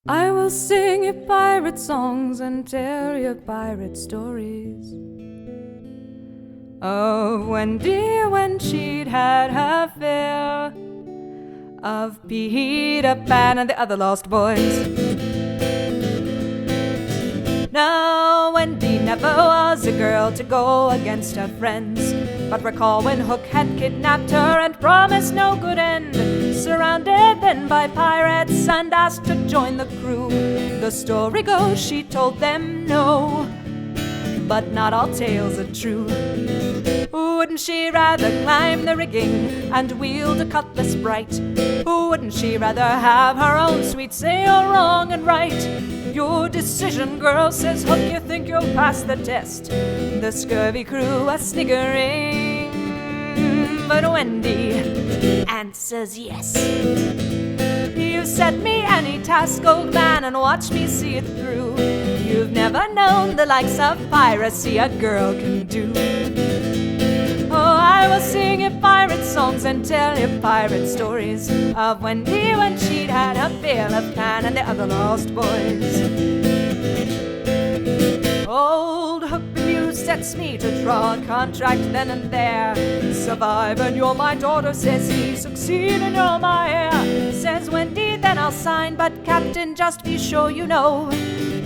I will sing you pirate songs and tell you pirate stories of Wendy when she'd had her fill of Peter Pan and the other lost boys. Now, Wendy never was a girl to go against her friends, but recall when Hook had kidnapped her and promised no good end. Surrounded then by pirates and asked to join the crew, the story goes she told them no, but not all tales are true. Wouldn't she rather climb the rigging and wield a cutlass bright? Wouldn't she rather have her own sweet say wrong and right? Your decision, girl, says Hook, you think you'll pass the test. The scurvy crew are sniggering, but Wendy answers yes. You set me any task, old man, and watch me see it through. You've never known the likes of piracy a girl can do. Oh, I will sing you pirate songs and tell you pirate stories of Wendy when she'd had her fill of Pan and the other lost boys. Old Hook Review sets me to draw a contract then and there. Survive and you're my daughter, says he. Succeed and you're my heir, says Wendy, then I'll sign. But Captain, just be sure you know,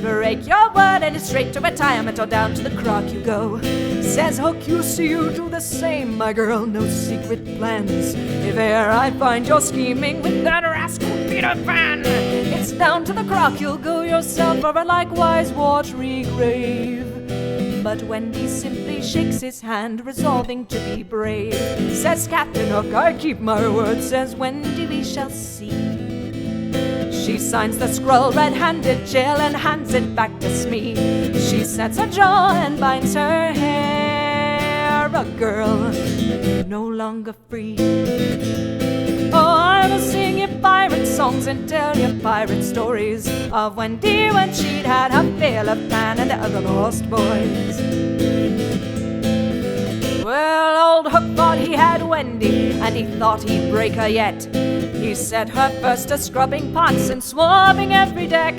break your word and it's straight to retirement or down to the crock you go. Says Hook, you see you do the same, my girl, no secret plans. If e'er I find you're scheming with that rascal Peter Pan, it's down to the crock you'll go yourself, or a likewise watery grave. But Wendy simply shakes his hand, resolving to be brave. Says Captain Hook, I keep my word, says Wendy, we shall see. She signs the scroll red-handed, Jill, and hands it back to Smee. She sets her jaw and binds her hair, a girl no longer free. Oh, I will sing you pirate songs and tell you pirate stories of Wendy when she'd had her fill of Pan and the other lost boys. Well, old Hook thought he had Wendy, and he thought he'd break her yet. He set her first to scrubbing pots and swabbing every deck.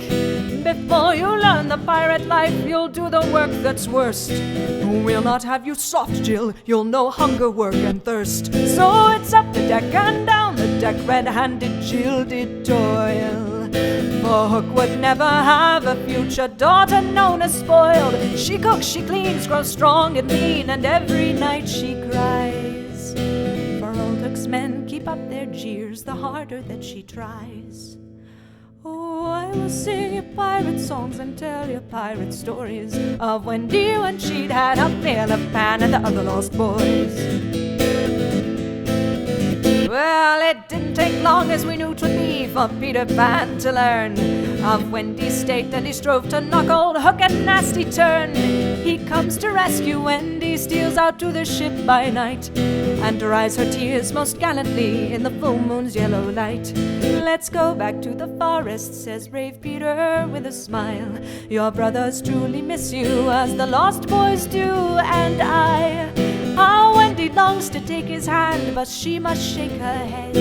Before you learn the pirate life, you'll do the work that's worst. We'll not have you soft, Jill, you'll know hunger, work, and thirst. So it's up the deck and down the deck, red-handed Jill did toil. For Hook would never have a future daughter known as spoiled. She cooks, she cleans, grows strong and lean, and every night she cries. For old Hook's men keep up their jeers the harder that she tries. Oh, I will sing you pirate songs and tell you pirate stories of Wendy when she'd had her fill of Pan and the other lost boys. Well, it didn't take long, as we knew 'twould be, for Peter Pan to learn of Wendy's state, and he strove to knock old Hook a nasty turn. He comes to rescue Wendy, steals out to the ship by night, and dries her tears most gallantly in the full moon's yellow light. Let's go back to the forest, says brave Peter with a smile. Your brothers truly miss you as the lost boys do, and how Wendy longs to take his hand, but she must shake her head.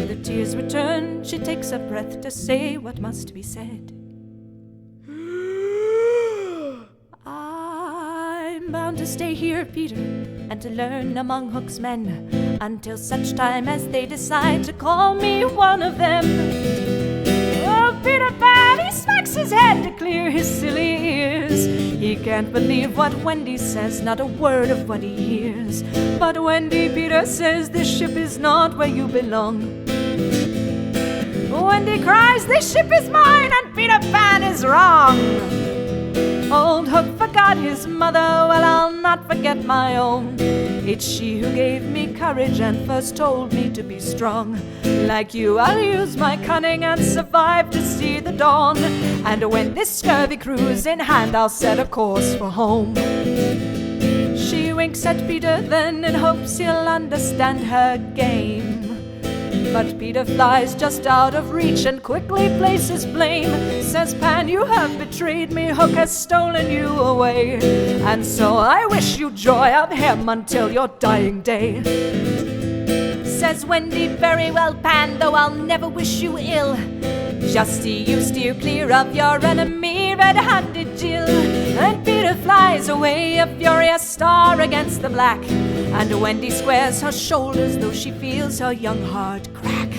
The tears return, she takes a breath to say what must be said. I'm bound to stay here, Peter, and to learn among Hook's men, until such time as they decide to call me one of them. Oh, Peter Pan, he smacks his head to clear his silly ears. He can't believe what Wendy says, not a word of what he hears. But Wendy, Peter says, this ship is not where you belong. Wendy cries, this ship is mine, and Peter Pan is wrong. Old Hook forgot his mother, well, I'll not forget my own. It's she who gave me courage and first told me to be strong. Like you, I'll use my cunning and survive to see the dawn. And when this scurvy crew's in hand, I'll set a course for home. She winks at Peter then in hopes he'll understand her game. But Peter flies just out of reach and quickly places blame. Says Pan, you have betrayed me, Hook has stolen you away, and so I wish you joy of him until your dying day. Says Wendy, very well, Pan, though I'll never wish you ill. Just see you steer clear of your enemy, red-handed Jill. And Peter flies away, a furious star against the black. And Wendy squares her shoulders, though she feels her young heart crack.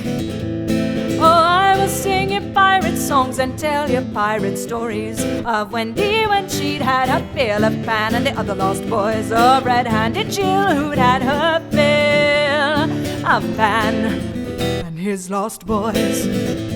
Oh, I will sing you pirate songs and tell you pirate stories of Wendy when she'd had her fill of Pan and the other lost boys, of red-handed Jill who'd had her fill of Pan and his lost boys.